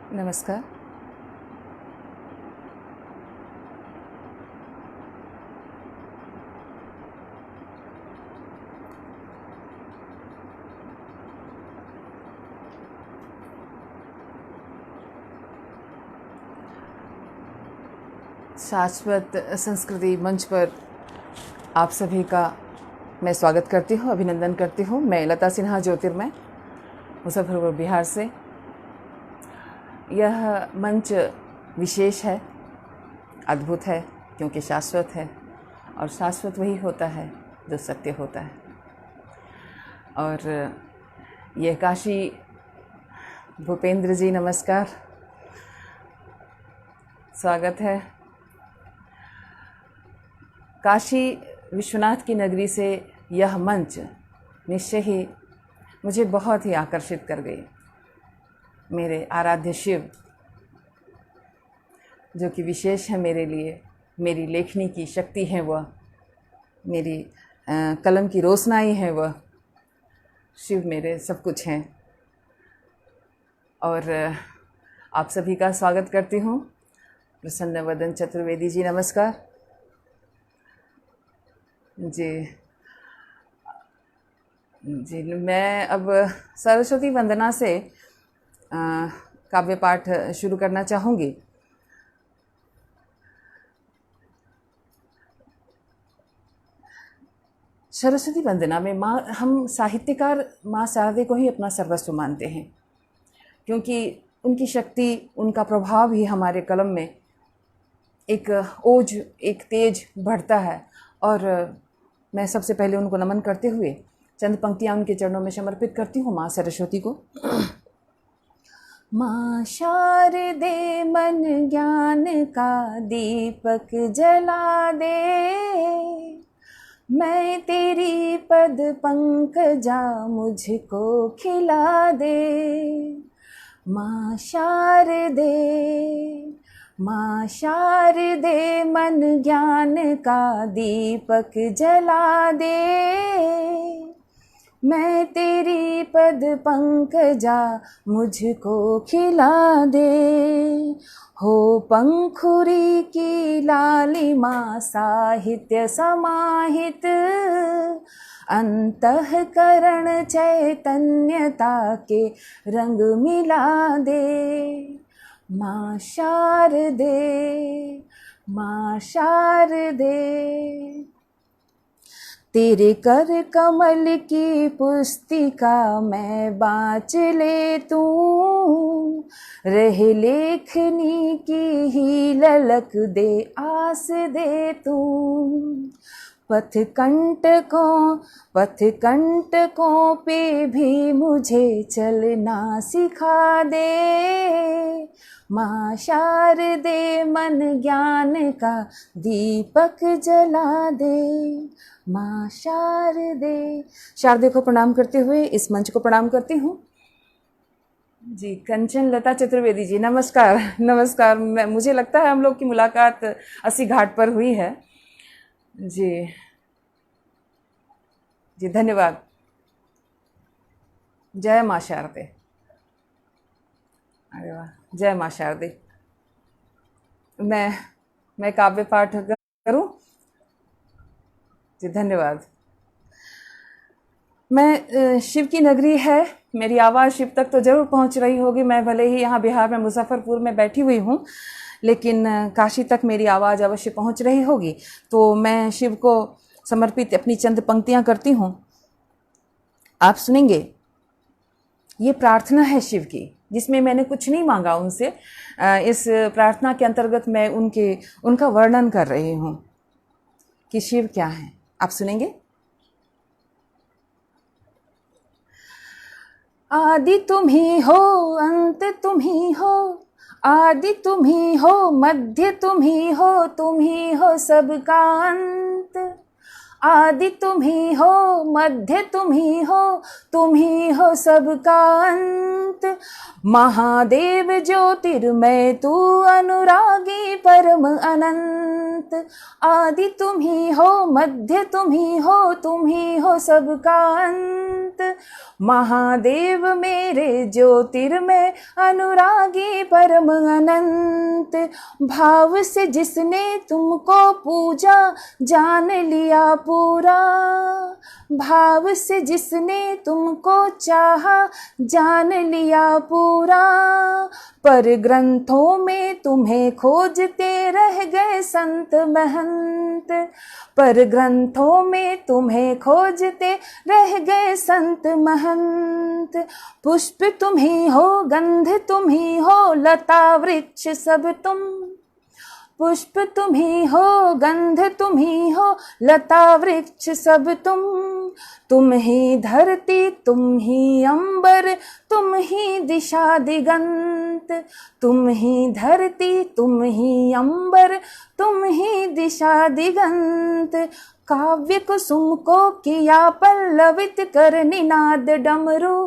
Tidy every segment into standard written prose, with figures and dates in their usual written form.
नमस्कार। शाश्वत संस्कृति मंच पर आप सभी का मैं स्वागत करती हूँ, अभिनंदन करती हूँ। मैं लता सिन्हा ज्योतिर्मय, मुजफ्फरपुर बिहार से। यह मंच विशेष है, अद्भुत है, क्योंकि शाश्वत है और शाश्वत वही होता है जो सत्य होता है। और यह काशी भूपेंद्र जी, नमस्कार, स्वागत है। काशी विश्वनाथ की नगरी से यह मंच निश्चय ही मुझे बहुत ही आकर्षित कर गई। मेरे आराध्य शिव, जो कि विशेष है मेरे लिए, मेरी लेखनी की शक्ति है वह, मेरी कलम की रोशनाई है वह। शिव मेरे सब कुछ हैं। और आप सभी का स्वागत करती हूँ। प्रसन्न वदन चतुर्वेदी जी, नमस्कार जी। मैं अब सरस्वती वंदना से काव्य पाठ शुरू करना चाहूँगी। सरस्वती वंदना में हम साहित्यकार माँ शारदे को ही अपना सर्वस्व मानते हैं, क्योंकि उनकी शक्ति, उनका प्रभाव ही हमारे कलम में एक ओज, एक तेज बढ़ता है। और मैं सबसे पहले उनको नमन करते हुए चंद पंक्तियाँ उनके चरणों में समर्पित करती हूँ, माँ सरस्वती को। माँ शारदे मन ज्ञान का दीपक जला दे, मैं तेरी पद पंकजा मुझको खिला दे। माँ शारदे, माँ शारदे मन ज्ञान का दीपक जला दे, मैं तेरी पद पंकजा मुझको खिला दे। हो पंखुरी की लालिमा साहित्य समाहित, अंतःकरण चैतन्यता के रंग मिला दे। माँ शारदे, माँ शारदे, तेरे कर कमल की पुस्तिका मैं बाँच ले तूं, रहे लेखनी की ही ललक दे, आस दे तूं। पथ कंटकों पे भी मुझे चलना सिखा दे। माँ शारदे मन ज्ञान का दीपक जला दे। माँ शारदे। शारदे को प्रणाम करते हुए इस मंच को प्रणाम करती हूँ जी। कंचन लता चतुर्वेदी जी, नमस्कार। नमस्कार। मुझे लगता है हम लोग की मुलाकात 80 घाट पर हुई है जी। जी, धन्यवाद। जय माँ शारदे। अरे वाह, जय माँ शारदे। मैं काव्य पाठ करूं जी। धन्यवाद। मैं शिव की नगरी है, मेरी आवाज़ शिव तक तो ज़रूर पहुंच रही होगी। मैं भले ही यहाँ बिहार में मुजफ्फरपुर में बैठी हुई हूँ, लेकिन काशी तक मेरी आवाज़ अवश्य पहुंच रही होगी। तो मैं शिव को समर्पित अपनी चंद पंक्तियाँ करती हूँ, आप सुनेंगे। ये प्रार्थना है शिव की, जिसमें मैंने कुछ नहीं मांगा उनसे। इस प्रार्थना के अंतर्गत मैं उनका वर्णन कर रही हूँ कि शिव क्या है। आप सुनेंगे। आदि तुम ही हो, अंत तुम ही हो, आदि तुम ही हो, मध्य तुम ही हो सबका अंत। आदि तुम ही हो, मध्य तुम ही हो सबका अंत। महादेव ज्योतिर्मय तू, अनुरागी परम अनंत। आदि तुम ही हो, मध्य तुम ही हो सबका अंत। महादेव मेरे ज्योतिर्मय, अनुरागी परम अनंत। भाव से जिसने तुमको पूजा, जान लिया पूरा। भाव से जिसने तुमको चाहा, जान लिया पूरा। पर ग्रंथों में तुम्हें खोजते रह गए संत महंत। पर ग्रंथों में तुम्हें खोजते रह गए संत महंत। पुष्प तुम ही हो, गंध तुम ही हो, लता वृक्ष सब तुम। पुष्प तुम ही हो, गंध तुम ही हो, लता वृक्ष सब तुम। तुम ही धरती, तुम ही अंबर, तुम ही दिशा दिगंत। तुम ही धरती, तुम ही अंबर, तुम ही दिशा दिगंत। काव्य कुसुम को किया पल्लवित कर निनाद डमरू।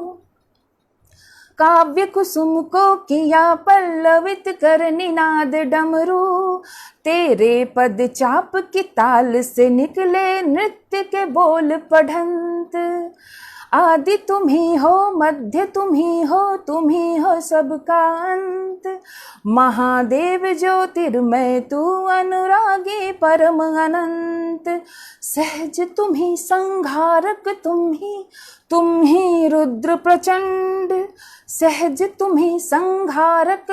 काव्य कुसुम को किया पल्लवित कर निनाद डमरू। तेरे पद चाप की ताल से निकले नृत्य के बोल पढ़ंत। आदि तुम ही हो, मध्य तुम ही हो सबका अंत। महादेव ज्योतिर्मय तू, अनुरागी परम अनंत। सहज तुम ही संहारक, तुम ही रुद्र प्रचंड। सहज तुम ही संहारक,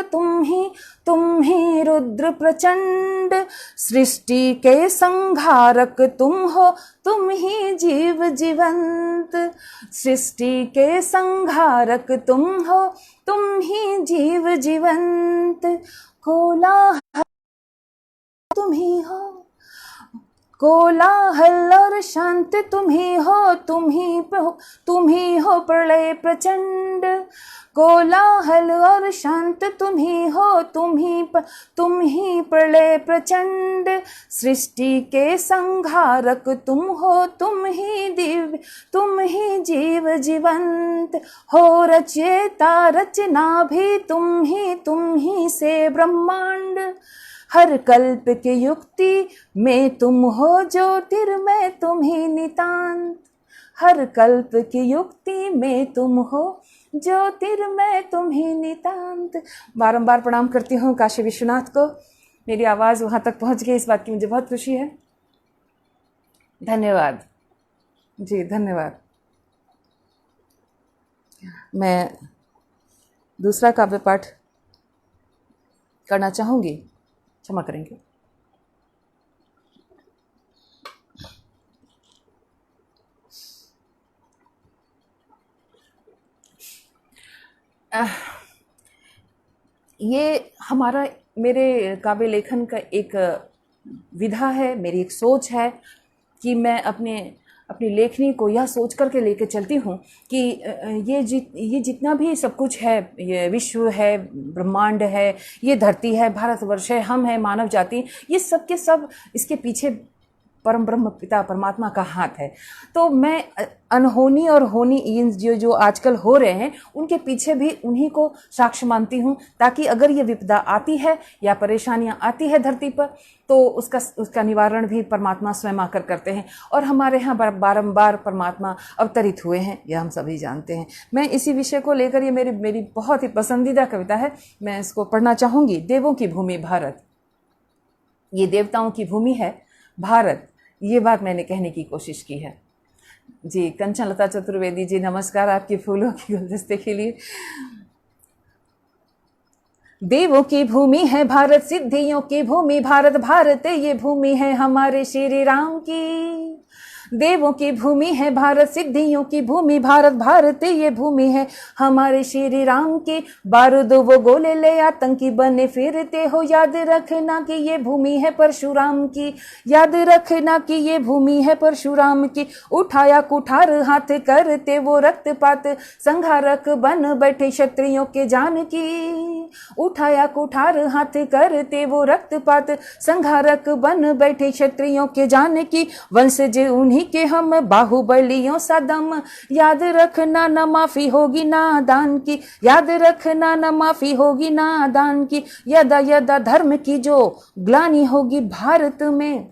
तुम ही रुद्र प्रचंड। सृष्टि के संहारक तुम हो, तुम ही जीव जीवंत। सृष्टि के संहारक तुम हो, तुम ही जीव जीवंत। कोलाहल तुम ही हो, कोलाहल और शांत तुम ही हो, तुम ही हो प्रलय प्रचंड। कोलाहल और शांत तुम ही हो, तुम ही प्रलय प्रचंड। सृष्टि के संहारक तुम हो, तुम ही जीव जीवंत। हो रचयिता रचना भी तुम ही से ब्रह्मांड। हर कल्प की युक्ति में तुम हो, ज्योतिर्मय तुम ही नितांत। हर कल्प की युक्ति में तुम हो, ज्योतिर्मय तुम ही नितांत। बारंबार प्रणाम करती हूँ काशी विश्वनाथ को। मेरी आवाज़ वहाँ तक पहुँच गई, इस बात की मुझे बहुत खुशी है। धन्यवाद जी, धन्यवाद। मैं दूसरा काव्य पाठ करना चाहूँगी, क्षमा करेंगे। ये मेरे काव्य लेखन का एक विधा है, मेरी एक सोच है कि मैं अपनी लेखनी को यह सोच करके लेके चलती हूँ कि ये जितना भी सब कुछ है, ये विश्व है, ब्रह्मांड है, ये धरती है, भारतवर्ष है, हम है, मानव जाति, ये सब के सब इसके पीछे परम ब्रह्म पिता परमात्मा का हाथ है। तो मैं अनहोनी और होनी जो आजकल हो रहे हैं, उनके पीछे भी उन्हीं को साक्ष्य मानती हूँ, ताकि अगर ये विपदा आती है या परेशानियाँ आती है धरती पर, तो उसका निवारण भी परमात्मा स्वयं आकर करते हैं। और हमारे यहाँ बारंबार परमात्मा अवतरित हुए हैं, यह हम सभी जानते हैं। मैं इसी विषय को लेकर, ये मेरी बहुत ही पसंदीदा कविता है, मैं इसको पढ़ना चाहूँगी। देवों की भूमि भारत। ये देवताओं की भूमि है भारत, ये बात मैंने कहने की कोशिश की है। जी, कंचन लता चतुर्वेदी जी, नमस्कार आपके फूलों के गुलदस्ते के लिए। देवों की भूमि है भारत, सिद्धियों की भूमि भारत, भारत ये भूमि है हमारे श्री राम की। देवों की भूमि है भारत, सिद्धियों की भूमि भारत, भारत ये भूमि है हमारे श्री राम की। बारूद वो गोले ले आतंकी बने फिरते हो, याद रखना कि ये भूमि है परशुराम की। याद रखना कि ये भूमि है परशुराम की। उठाया कुठार हाथ करते वो रक्तपात, संहारक बन बैठे क्षत्रियों के जान की। उठाया कुठार हाथ करते वो रक्तपात, संहारक बन बैठे क्षत्रियों के जान की, वंशज उन्हीं के हम बाहुबलियों सा दम। याद रखना न माफी होगी नादान की, याद रखना न माफी होगी नादान की, यदा यदा धर्म की जो ग्लानि होगी भारत में,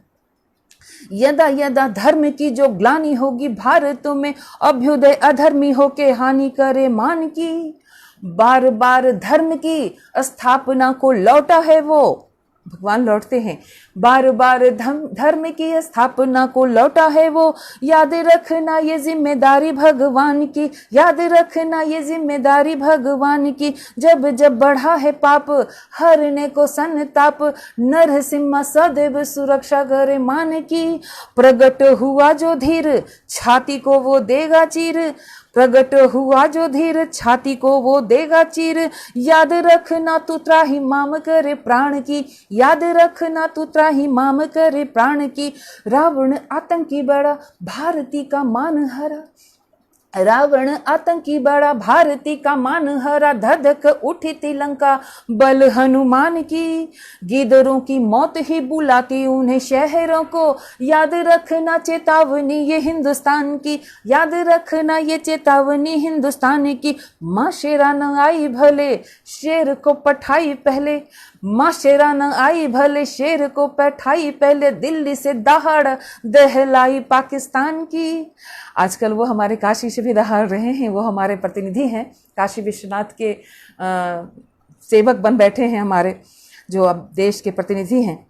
यदा यदा धर्म की जो ग्लानि होगी भारत में, अभ्युदय अधर्मी होके हानि करे मान की। बार बार धर्म की स्थापना को लौटा है वो, भगवान लौटते हैं, बार बार धर्म की स्थापना को लौटा है वो। याद रखना ये जिम्मेदारी भगवान की, याद रखना ये जिम्मेदारी भगवान की। जब जब बढ़ा है पाप हरने को संताप, नरसिम्हा सदैव सुरक्षा करे मान की। प्रगट हुआ जो धीर छाती को वो देगा चीर, प्रगट हुआ जो धीर छाती को वो देगा चीर। याद रखना तू त्राही माम करे प्राण की, याद रखना तू त्राही माम करे प्राण की। रावण आतंकी बड़ा भारती का मान हरा, रावण आतंकी बड़ा भारती का मान हरा। धधक उठी थी लंका बल हनुमान की, गिदरों की मौत ही बुलाती उन्हें शहरों को। याद रखना चेतावनी ये हिंदुस्तान की, याद रखना ये चेतावनी हिंदुस्तान की। माँ शेरा न आई भले शेर को पठाई पहले, माँ शेरा न आई भले शेर को पठाई पहले, दिल्ली से दहाड़ दहलाई पाकिस्तान की। आजकल वो हमारे काशी से भी दहाड़ रहे हैं, वो हमारे प्रतिनिधि हैं, काशी विश्वनाथ के सेवक बन बैठे हैं हमारे, जो अब देश के प्रतिनिधि हैं।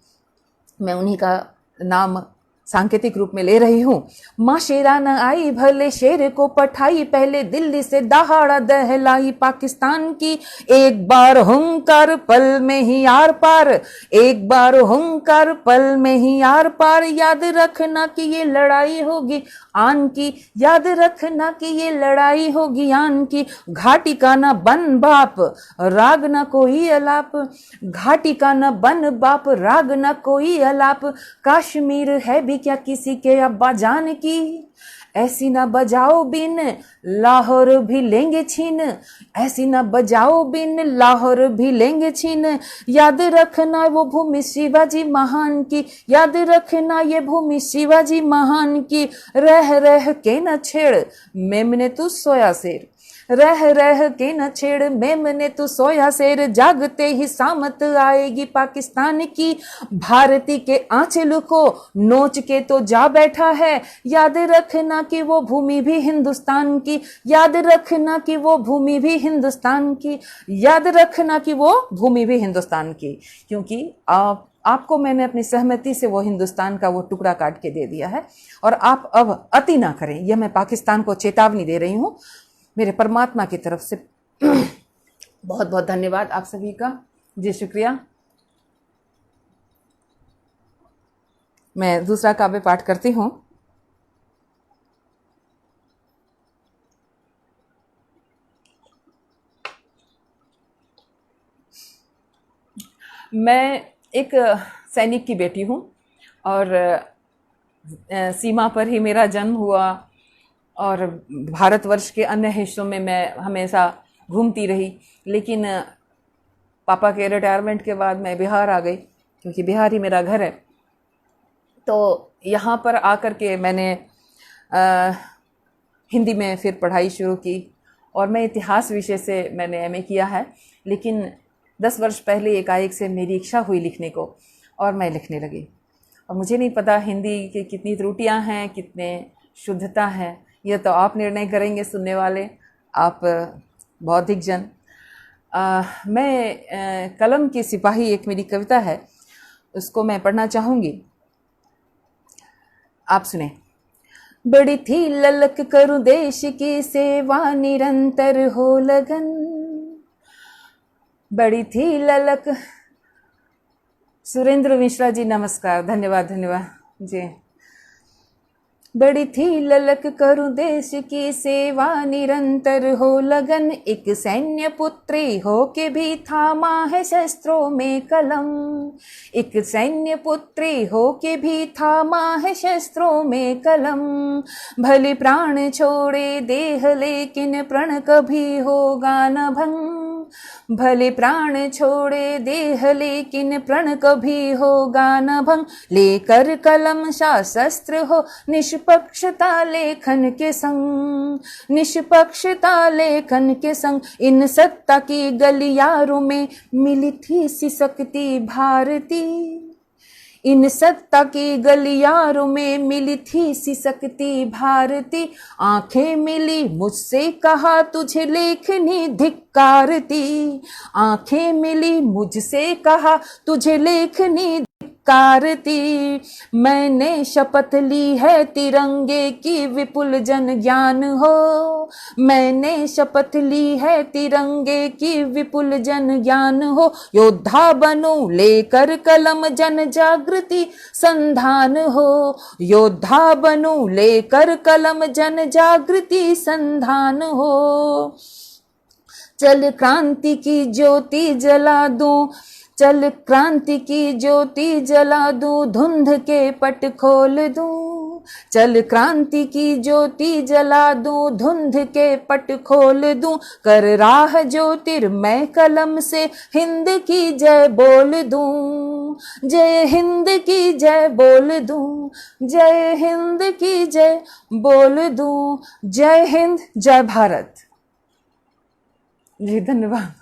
मैं उन्हीं का नाम सांकेतिक रूप में ले रही हूँ। माँ शेरा न आई भले शेर को पठाई पहले, दिल्ली से दहाड़ा दहलाई पाकिस्तान की। एक बार हुंकार पल में ही आर पार, एक बार हुंकार पल में ही आर पार। याद रखना कि ये लड़ाई होगी आन की, याद रखना कि ये लड़ाई होगी आन की। घाटी का न बन बाप राग न कोई अलाप, घाटी का न बन बाप राग न कोई अलाप। कश्मीर है भी क्या किसी के अब्बा जान की, ऐसी ना बजाओ बिन लाहौर भी लेंगे छीन, ऐसी ना बजाओ बिन लाहौर भी लेंगे छीन। याद रखना वो भूमि शिवाजी महान की, याद रखना ये भूमि शिवाजी महान की। रह रह के न छेड़ मेमने तू सोया शेर, रह रह के न छेड़ मेमने तू सोया शेर। जागते ही सामत आएगी पाकिस्तान की, भारती के आंचल को नोच के तो जा बैठा है। याद रखना कि वो भूमि भी हिंदुस्तान की, याद रखना कि वो भूमि भी हिंदुस्तान की, याद रखना कि वो भूमि भी हिंदुस्तान की। क्योंकि आपको मैंने अपनी सहमति से वो हिंदुस्तान का वो टुकड़ा काट के दे दिया है, और आप अब अति ना करें, यह मैं पाकिस्तान को चेतावनी दे रही हूँ मेरे परमात्मा की तरफ से। बहुत बहुत धन्यवाद आप सभी का, जी शुक्रिया। मैं दूसरा काव्य पाठ करती हूँ। मैं एक सैनिक की बेटी हूँ, और सीमा पर ही मेरा जन्म हुआ, और भारतवर्ष के अन्य हिस्सों में मैं हमेशा घूमती रही। लेकिन पापा के रिटायरमेंट के बाद मैं बिहार आ गई, क्योंकि बिहार ही मेरा घर है। तो यहाँ पर आकर के मैंने हिंदी में फिर पढ़ाई शुरू की, और मैं इतिहास विषय से मैंने एमए किया है। लेकिन 10 वर्ष पहले एकाएक से मेरी इच्छा हुई लिखने को, और मैं लिखने लगी। और मुझे नहीं पता हिंदी की कितनी त्रुटियां हैं, कितने शुद्धता है, यह तो आप निर्णय करेंगे सुनने वाले, आप बौद्धिक जन। मैं कलम की सिपाही एक मेरी कविता है, उसको मैं पढ़ना चाहूँगी, आप सुने। बड़ी थी ललक करूं देश की सेवा, निरंतर हो लगन, बड़ी थी ललक। सुरेंद्र मिश्रा जी नमस्कार, धन्यवाद धन्यवाद जी। बड़ी थी ललक करूं देश की सेवा, निरंतर हो लगन। एक सैन्य पुत्री हो के भी थामा है शस्त्रों में कलम, एक सैन्य पुत्री हो के भी थामा है शस्त्रों में कलम। भले प्राण छोड़े देह लेकिन प्रण कभी होगा न भंग, भले प्राण छोड़े देह लेकिन प्रण कभी होगा न भंग, लेकर कलम शस्त्र हो निष्पक्षता लेखन के संग, निष्पक्षता लेखन के संग। इन सत्ता की गलियारों में मिली थी सिसकती भारती, इन सत्ता की गलियारों में मिली थी सिसकती भारती। आंखें मिली मुझसे कहा तुझे लेखनी धिक्कारती, आंखें मिली मुझसे कहा तुझे लेखनी कारती। मैंने शपथ ली है तिरंगे की विपुल जन ज्ञान हो, मैंने शपथ ली है तिरंगे की विपुल जन ज्ञान हो। योद्धा बनूं लेकर कलम जन जागृति संधान हो, योद्धा बनूं लेकर कलम जन जागृति संधान हो। चल क्रांति की ज्योति जला दूं, चल क्रांति की ज्योति जला दूं, धुंध के पट खोल दूं, चल क्रांति की ज्योति जला दूं, धुंध के पट खोल दूं। कर राह ज्योतिर्मय कलम से हिंद की जय बोल दूं, जय हिंद की जय बोल दूं, जय हिंद की जय बोल दूं। जय हिंद, जय भारत। जी धन्यवाद।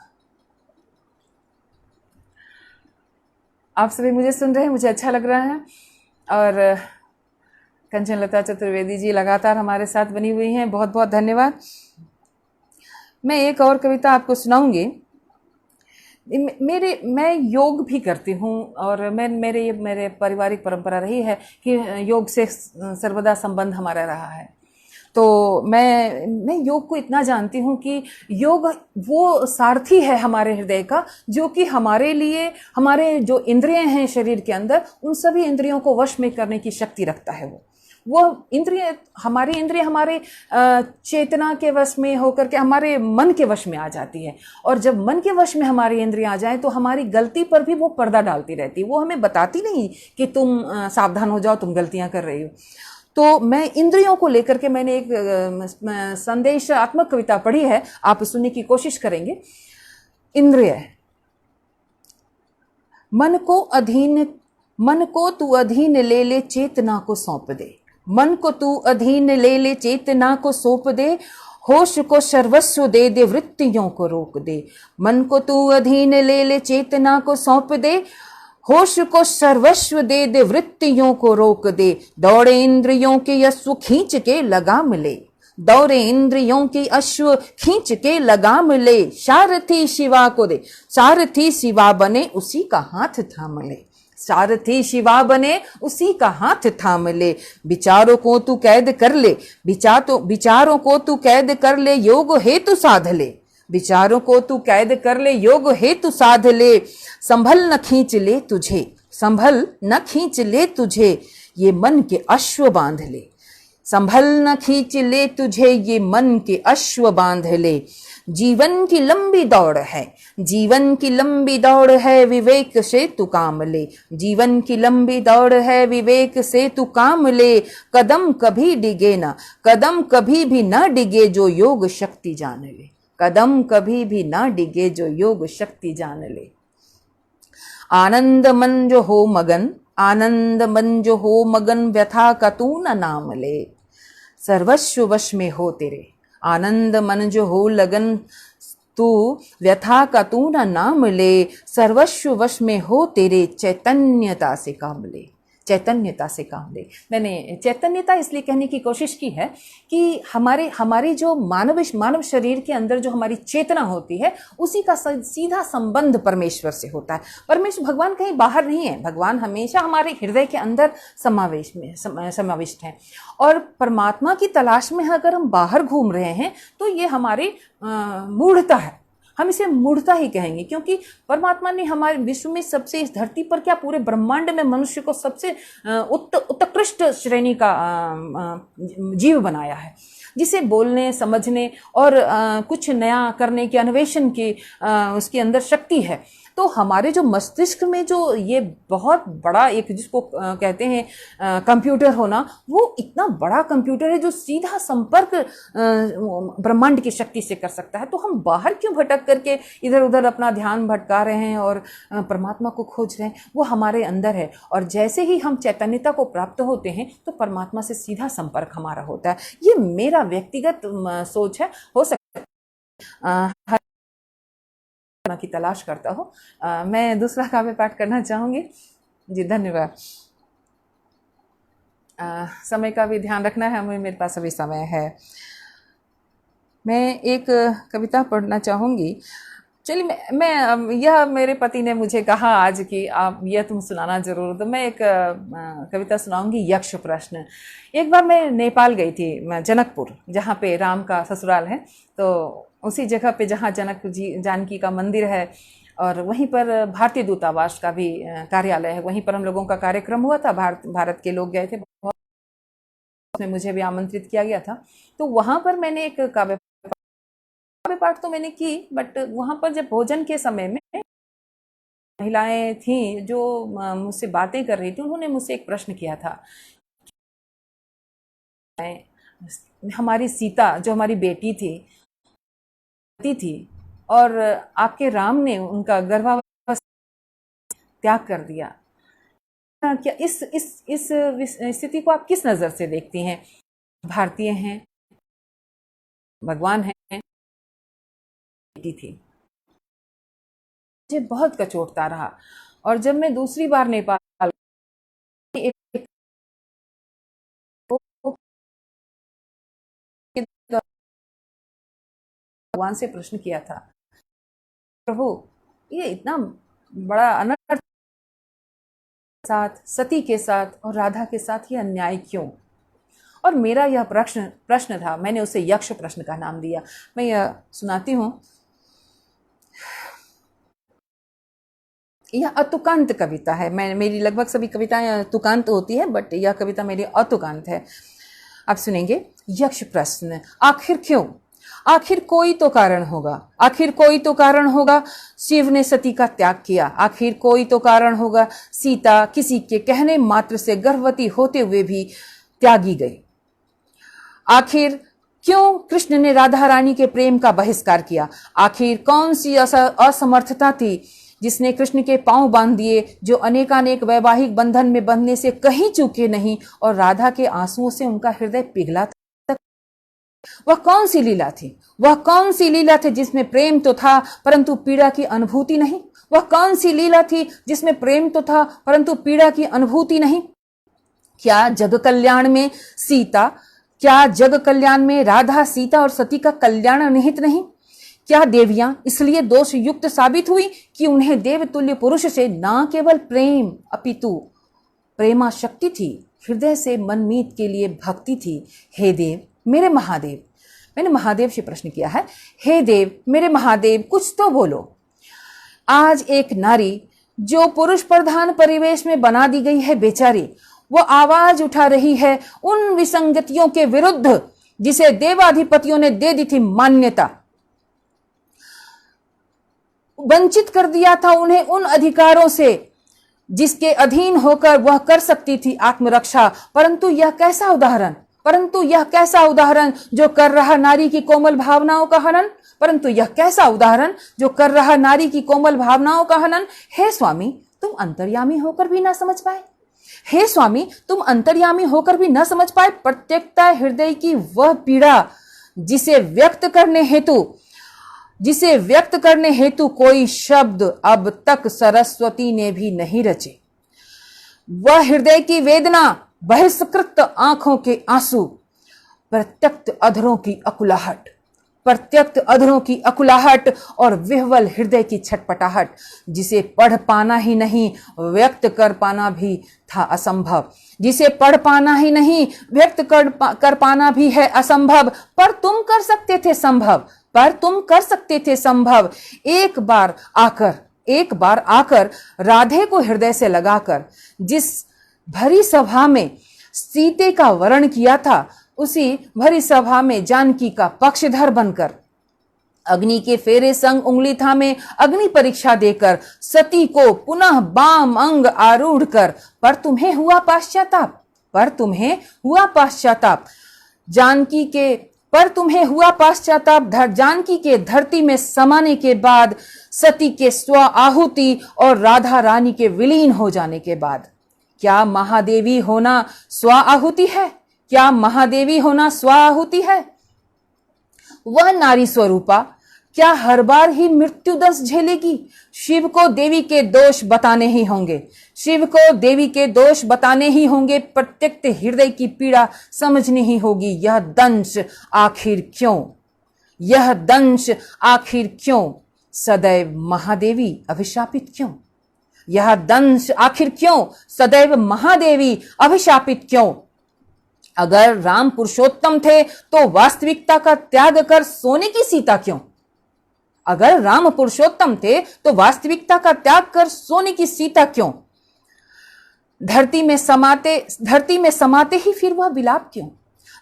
आप सभी मुझे सुन रहे हैं, मुझे अच्छा लग रहा है। और कंचन लता चतुर्वेदी जी लगातार हमारे साथ बनी हुई हैं, बहुत बहुत धन्यवाद। मैं एक और कविता आपको सुनाऊंगी। मैं योग भी करती हूँ और मेरे पारिवारिक परंपरा रही है कि योग से सर्वदा संबंध हमारा रहा है। तो मैं योग को इतना जानती हूँ कि योग वो सारथी है हमारे हृदय का, जो कि हमारे लिए हमारे जो इंद्रियां हैं शरीर के अंदर, उन सभी इंद्रियों को वश में करने की शक्ति रखता है। वो हमारी इंद्रिय हमारे चेतना के वश में होकर के हमारे मन के वश में आ जाती है। और जब मन के वश में हमारी इंद्रियां आ जाए तो हमारी गलती पर भी वो पर्दा डालती रहती है। वो हमें बताती नहीं कि तुम सावधान हो जाओ, तुम गलतियां कर रही हो। तो मैं इंद्रियों को लेकर के मैंने एक संदेशात्मक कविता पढ़ी है, आप सुनने की कोशिश करेंगे। इंद्रिय, मन को तू अधीन ले ले, चेतना को सौंप दे। मन को तू अधीन ले ले, चेतना को सौंप दे। होश को सर्वस्व दे दे, वृत्तियों को रोक दे। मन को तू अधीन ले ले, चेतना को सौंप दे। होश को सर्वस्व दे दे, वृत्तियों को रोक दे। दौड़े इंद्रियों के अश्व खींच के लगाम ले, दौड़े इंद्रियों की अश्व खींच के लगाम ले। सारथी शिवा को दे, सारथी शिवा बने उसी का हाथ थाम ले। सारथी शिवा बने उसी का हाथ थाम ले। विचारों को तू कैद कर ले, विचारों को तू कैद कर ले, योग हेतु साध ले। विचारों को तू कैद कर ले, योग हेतु साध ले। संभल न खींच ले तुझे, संभल न खींच ले तुझे, ये मन के अश्व बांध ले। संभल न खींच ले तुझे, ये मन के अश्व बांध ले। जीवन की लंबी दौड़ है, जीवन की लंबी दौड़ है, विवेक से तू काम ले। जीवन की लंबी दौड़ है, विवेक से तू काम ले। कदम कभी डिगे ना, कदम कभी भी ना डिगे, जो योग शक्ति जान ले। कदम कभी भी ना डिगे, जो योग शक्ति जान ले। आनंद मन जो हो मगन, आनंद मन जो हो मगन, व्यथा का तू न नाम ले। सर्वस्व वश में हो तेरे, आनंद मन जो हो लगन, तू व्यथा का तू न नाम ले। सर्वस्व वश में हो तेरे, चैतन्यता से काम ले। चैतन्यता से काम ले। मैंने चैतन्यता इसलिए कहने की कोशिश की है कि हमारी जो मानव शरीर के अंदर जो हमारी चेतना होती है, उसी का सीधा संबंध परमेश्वर से होता है। परमेश्वर भगवान कहीं बाहर नहीं है, भगवान हमेशा हमारे हृदय के अंदर समाविष्ट है। और परमात्मा की तलाश में अगर हम बाहर घूम रहे हैं तो ये हमारी मूढ़ता है, हम इसे मूढ़ता ही कहेंगे। क्योंकि परमात्मा ने हमारे विश्व में सबसे, इस धरती पर क्या पूरे ब्रह्मांड में मनुष्य को सबसे उत्कृष्ट श्रेणी का जीव बनाया है। जिसे बोलने, समझने और कुछ नया करने के, अन्वेषण की उसके अंदर शक्ति है। तो हमारे जो मस्तिष्क में जो ये बहुत बड़ा एक जिसको कहते हैं कंप्यूटर होना, वो इतना बड़ा कंप्यूटर है जो सीधा संपर्क ब्रह्मांड की शक्ति से कर सकता है। तो हम बाहर क्यों भटक करके इधर उधर अपना ध्यान भटका रहे हैं और परमात्मा को खोज रहे हैं? वो हमारे अंदर है, और जैसे ही हम चैतन्यता को प्राप्त होते हैं तो परमात्मा से सीधा संपर्क हमारा होता है। ये मेरा व्यक्तिगत सोच है। हो सकता है की तलाश करता हूँ। मैं दूसरा काव्य पाठ करना चाहूँगी। जी धन्यवाद। समय का भी ध्यान रखना है हमें, मेरे पास अभी समय है। मैं एक कविता पढ़ना चाहूँगी। चलिए, मैं यह मेरे पति ने मुझे कहा आज कि आप यह तुम सुनाना जरूर, तो मैं एक कविता सुनाऊंगी, यक्ष प्रश्न। एक बार मैं नेपाल गई थी, जनकपुर, जहाँ पे राम का ससुराल है। तो उसी जगह पे जहाँ जनक जी जानकी का मंदिर है, और वहीं पर भारतीय दूतावास का भी कार्यालय है। वहीं पर हम लोगों का कार्यक्रम हुआ था, भारत के लोग गए थे, उसमें मुझे भी आमंत्रित किया गया था। तो वहाँ पर मैंने एक काव्य पाठ तो मैंने की, बट वहाँ पर जब भोजन के समय में महिलाएं थीं जो मुझसे बातें कर रही थी, उन्होंने मुझसे एक प्रश्न किया था। हमारी सीता जो हमारी बेटी थी और आपके राम ने उनका गर्भावस्था त्याग कर दिया, क्या इस स्थिति को आप किस नजर से देखती हैं? भारतीय हैं, भगवान हैं, बेटी थी। मुझे बहुत कचोटता रहा। और जब मैं दूसरी बार नेपाल भगवान से प्रश्न किया था, प्रभु ये इतना बड़ा अनर्थ साथ, सती के साथ और राधा के साथ ये अन्याय क्यों? और मेरा यह प्रश्न था, मैंने उसे यक्ष प्रश्न का नाम दिया। मैं यह सुनाती हूँ। यह अतुकांत कविता है। मेरी लगभग सभी कविताएं तुकांत होती है, बट यह कविता मेरी अतुकांत है। आप सुनेंगे। यक्ष प्रश्न। आखिर क्यों? आखिर कोई तो कारण होगा, आखिर कोई तो कारण होगा। शिव ने सती का त्याग किया, आखिर कोई तो कारण होगा। सीता किसी के कहने मात्र से गर्भवती होते हुए भी त्यागी गई। आखिर क्यों कृष्ण ने राधा रानी के प्रेम का बहिष्कार किया? आखिर कौन सी असमर्थता थी जिसने कृष्ण के पांव बांध दिए, जो अनेकानेक वैवाहिक बंधन में बंधने से कहीं चूके नहीं, और राधा के आंसुओं से उनका हृदय पिघला था? वह कौन सी लीला थी? वह कौन सी लीला थी जिसमें प्रेम तो था परंतु पीड़ा की अनुभूति नहीं? वह कौन सी लीला थी जिसमें प्रेम तो था परंतु पीड़ा की अनुभूति नहीं? क्या जग कल्याण में सीता, क्या जग कल्याण में राधा, सीता और सती का कल्याण निहित नहीं? क्या देवियां इसलिए दोष युक्त साबित हुई कि उन्हें देवतुल्य पुरुष से न केवल प्रेम अपितु प्रेमा शक्ति थी, हृदय से मनमीत के लिए भक्ति थी? हे देव मेरे महादेव, मैंने महादेव से प्रश्न किया है। हे देव मेरे महादेव, कुछ तो बोलो। आज एक नारी जो पुरुष प्रधान परिवेश में बना दी गई है बेचारी, वो आवाज उठा रही है उन विसंगतियों के विरुद्ध जिसे देवाधिपतियों ने दे दी थी मान्यता। वंचित कर दिया था उन्हें उन अधिकारों से जिसके अधीन होकर वह कर सकती थी आत्मरक्षा। परंतु यह कैसा उदाहरण, परंतु यह कैसा उदाहरण जो कर रहा नारी की कोमल भावनाओं का हनन, परंतु यह कैसा उदाहरण जो कर रहा नारी की कोमल भावनाओं का हनन। हे स्वामी तुम अंतर्यामी होकर भी ना समझ पाए, हे स्वामी तुम अंतर्यामी होकर भी न समझ पाए प्रत्येकता हृदय की वह पीड़ा जिसे व्यक्त करने हेतु कोई शब्द अब तक सरस्वती ने भी नहीं रचे। वह हृदय की वेदना, बहिष्कृत आंखों के आंसू, प्रत्यक्त अधरों की अकुलाहट और विह्वल हृदय की छटपटाहट, जिसे पढ़ पाना ही नहीं व्यक्त कर पाना भी था असंभव, जिसे पढ़ पाना ही नहीं व्यक्त कर पाना भी है असंभव। पर तुम कर सकते थे संभव, एक बार आकर राधे को हृदय से लगाकर जिस भरी सभा में सीते का वर्ण किया था, उसी भरी सभा में जानकी का पक्षधर बनकर, अग्नि के फेरे संग उंगली थामे अग्नि परीक्षा देकर, सती को पुनः बाम अंग आरूढ़ कर, पर तुम्हें हुआ पाश्चाताप, पर तुम्हें हुआ पाश्चाताप, जानकी के पर तुम्हें हुआ पाश्चाताप, जानकी के धरती में समाने के बाद, सती के स्व आहुति और राधा रानी के विलीन हो जाने के बाद। क्या महादेवी होना स्व आहुति है? क्या महादेवी होना स्व आहुति है? वह नारी स्वरूपा क्या हर बार ही मृत्यु दंश झेलेगी? शिव को देवी के दोष बताने ही होंगे, शिव को देवी के दोष बताने ही होंगे, प्रत्यक्त हृदय की पीड़ा समझनी ही होगी। यह दंश आखिर क्यों? यह दंश आखिर क्यों? सदैव महादेवी अभिशापित क्यों? यह दंश आखिर क्यों? सदैव महादेवी अभिशापित क्यों? अगर राम पुरुषोत्तम थे तो वास्तविकता का त्याग कर सोने की सीता क्यों? अगर राम पुरुषोत्तम थे तो वास्तविकता का त्याग कर सोने की सीता क्यों? धरती में समाते ही फिर वह विलाप क्यों?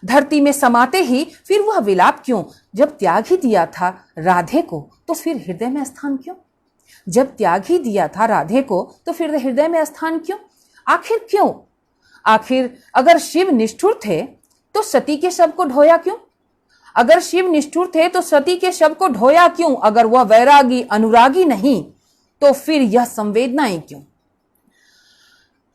धरती में समाते ही फिर वह विलाप क्यों? जब त्याग ही दिया था राधे को तो फिर हृदय में स्थान क्यों? जब त्याग ही दिया था राधे को तो फिर हृदय में स्थान क्यों? आखिर क्यों? आखिर अगर शिव निष्ठुर थे तो सती के शव को ढोया क्यों? अगर शिव निष्ठुर थे तो सती के शव को ढोया क्यों? अगर वह वैरागी अनुरागी नहीं तो फिर यह संवेदनाएं क्यों?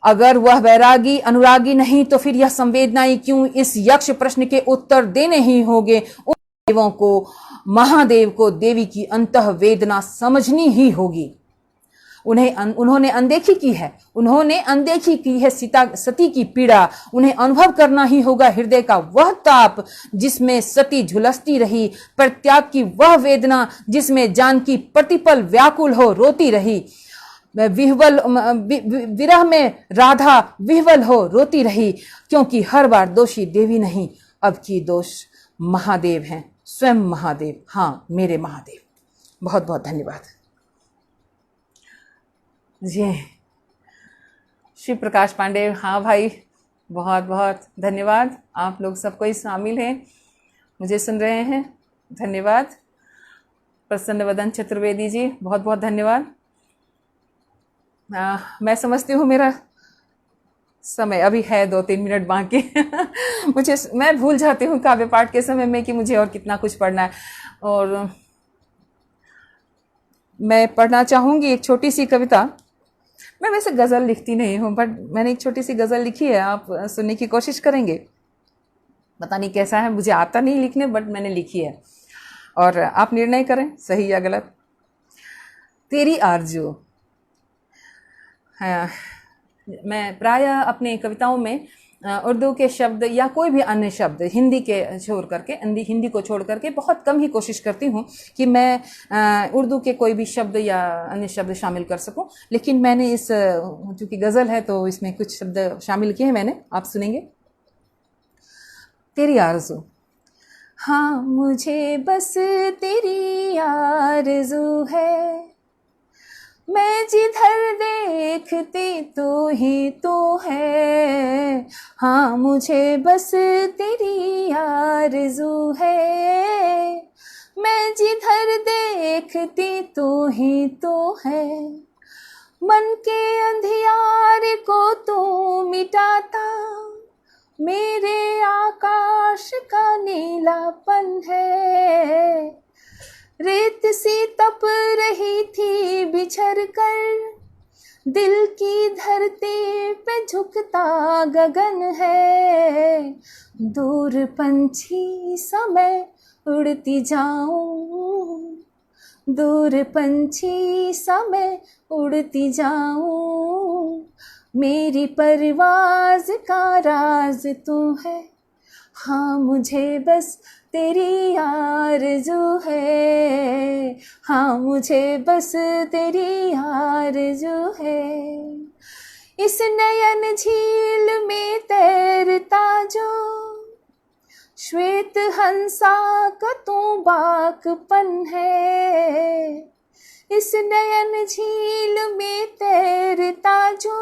अगर वह वैरागी अनुरागी नहीं तो फिर यह संवेदनाएं क्यों? इस यक्ष प्रश्न के उत्तर देने ही होंगे उन देवों को, महादेव को देवी की अंतः वेदना समझनी ही होगी। उन्होंने अनदेखी की है, उन्होंने अनदेखी की है सती की पीड़ा। उन्हें अनुभव करना ही होगा हृदय का वह ताप जिसमें सती झुलसती रही, परित्याग की वह वेदना जिसमें जानकी प्रतिपल व्याकुल हो रोती रही, विरह में राधा विह्वल हो रोती रही, क्योंकि हर बार दोषी देवी नहीं, अब की दोष महादेव हैं, स्वयं महादेव। हाँ, मेरे महादेव। बहुत बहुत धन्यवाद जी। शिव प्रकाश पांडे, हाँ भाई, बहुत बहुत धन्यवाद। आप लोग सब कोई शामिल हैं, मुझे सुन रहे हैं, धन्यवाद। प्रसन्न वदन चतुर्वेदी जी, बहुत बहुत धन्यवाद। मैं समझती हूँ मेरा समय अभी है 2-3 मिनट बाकी मैं भूल जाती हूँ काव्य पाठ के समय में कि मुझे और कितना कुछ पढ़ना है। और मैं पढ़ना चाहूँगी एक छोटी सी कविता। मैं वैसे गज़ल लिखती नहीं हूँ, बट मैंने एक छोटी सी गज़ल लिखी है, आप सुनने की कोशिश करेंगे। पता नहीं कैसा है, मुझे आता नहीं लिखने, बट मैंने लिखी है और आप निर्णय करें सही या गलत। तेरी आरज़ू। हाँ, मैं प्रायः अपनी कविताओं में उर्दू के शब्द या कोई भी अन्य शब्द हिंदी को छोड़ करके बहुत कम ही कोशिश करती हूँ कि मैं उर्दू के कोई भी शब्द या अन्य शब्द शामिल कर सकूं। लेकिन मैंने इस चूँकि गज़ल है तो इसमें कुछ शब्द शामिल किए हैं मैंने, आप सुनेंगे। तेरी आरज़ू। हाँ, मुझे बस तेरी आरज़ू है, मैं जिधर देखती तू ही तू है। हाँ, मुझे बस तेरी आरज़ू है, मैं जिधर देखती तू ही तू है। मन के अंधियार को तू मिटाता, मेरे आकाश का नीलापन है। रेत सी तप रही थी बिछड़ कर, दिल की धरती पे झुकता गगन है। दूर पंछी सा मैं उड़ती जाऊं, दूर पंछी सा मैं उड़ती जाऊं। मेरी परवाज़ का राज तू है, हाँ मुझे बस तेरी आरज़ू है। हाँ, मुझे बस तेरी आरज़ू है। इस नयन झील में तैरता जो श्वेत हंसा का तू बाकपन है। इस नयन झील में तैरता जो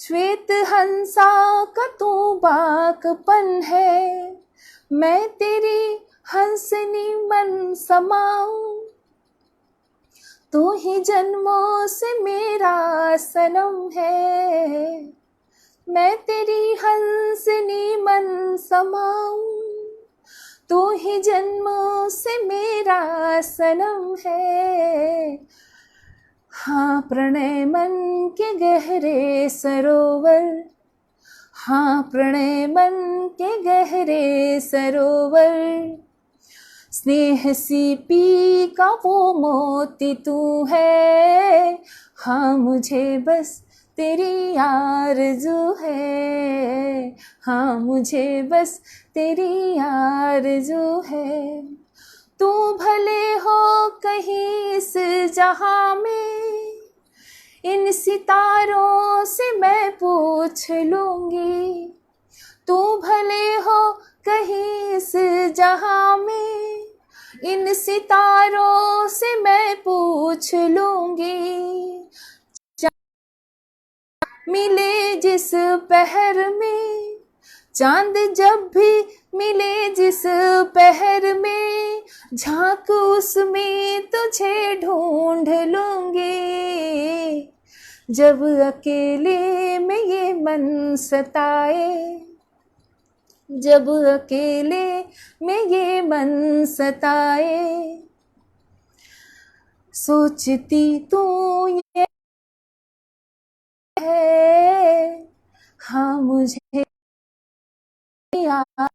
श्वेत हंसा का तू बाकपन है, मैं तेरी हंसनी मन समाऊं, तू ही जन्मों से मेरा सनम है, मैं तेरी हंसनी मन समाऊं, तू ही जन्मों से मेरा सनम है। हाँ प्रणय मन के गहरे सरोवर, हाँ प्रणय मन के गहरे सरोवर, स्नेह सी पी का वो मोती तू है, हाँ मुझे बस तेरी आरज़ू है, हाँ मुझे बस तेरी आरज़ू है। तू भले हो कहीं इस जहां में, इन सितारों से मैं पूछ लूंगी, तू भले हो कहीं इस जहां में, इन सितारों से मैं पूछ लूंगी। मिले जिस पहर में, चांद जब भी मिले जिस पहर में, झांक उसमें तुझे ढूंढ लूंगी, जब अकेले में ये मन सताए, जब अकेले में ये मन सताए, सोचती तू ये है, हाँ मुझे याद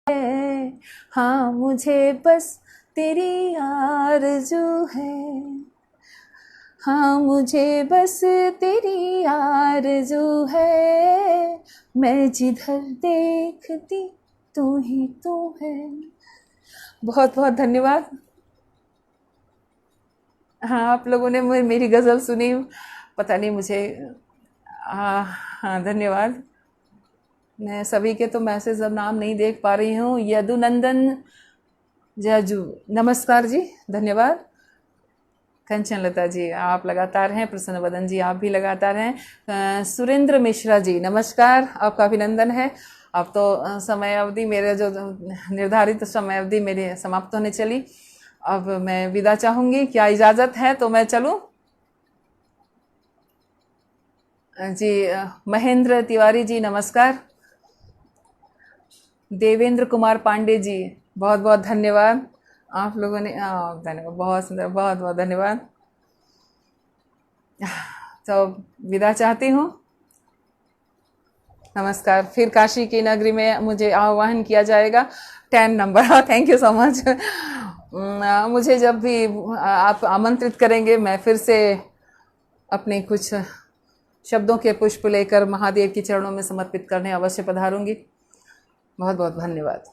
है, हाँ मुझे बस तेरी आरज़ू है, हाँ मुझे बस तेरी आरज़ू है, मैं जिधर देखती तू ही तू है। बहुत बहुत धन्यवाद। हाँ आप लोगों ने मेरी गज़ल सुनी, पता नहीं मुझे हाँ धन्यवाद। मैं सभी के तो मैसेज अब नाम नहीं देख पा रही हूँ। यदुनंदन जाजू नमस्कार जी, धन्यवाद। कंचन लता जी आप लगातार हैं, प्रसन्न वदन जी आप भी लगातार हैं। सुरेंद्र मिश्रा जी नमस्कार, आपका अभिनंदन है। अब तो समय अवधि मेरे जो निर्धारित समय अवधि मेरी समाप्त होने चली, अब मैं विदा चाहूँगी, क्या इजाज़त है तो मैं चलूँ? जी महेंद्र तिवारी जी नमस्कार। देवेंद्र कुमार पांडे जी बहुत बहुत धन्यवाद, आप लोगों ने धन्यवाद, बहुत सुंदर, बहुत बहुत धन्यवाद। तो विदा चाहती हूँ, नमस्कार। फिर काशी की नगरी में मुझे आह्वान किया जाएगा 10 number. Thank you so much. मुझे जब भी आप आमंत्रित करेंगे मैं फिर से अपने कुछ शब्दों के पुष्प लेकर महादेव के चरणों में समर्पित करने अवश्य पधारूंगी। बहुत बहुत धन्यवाद।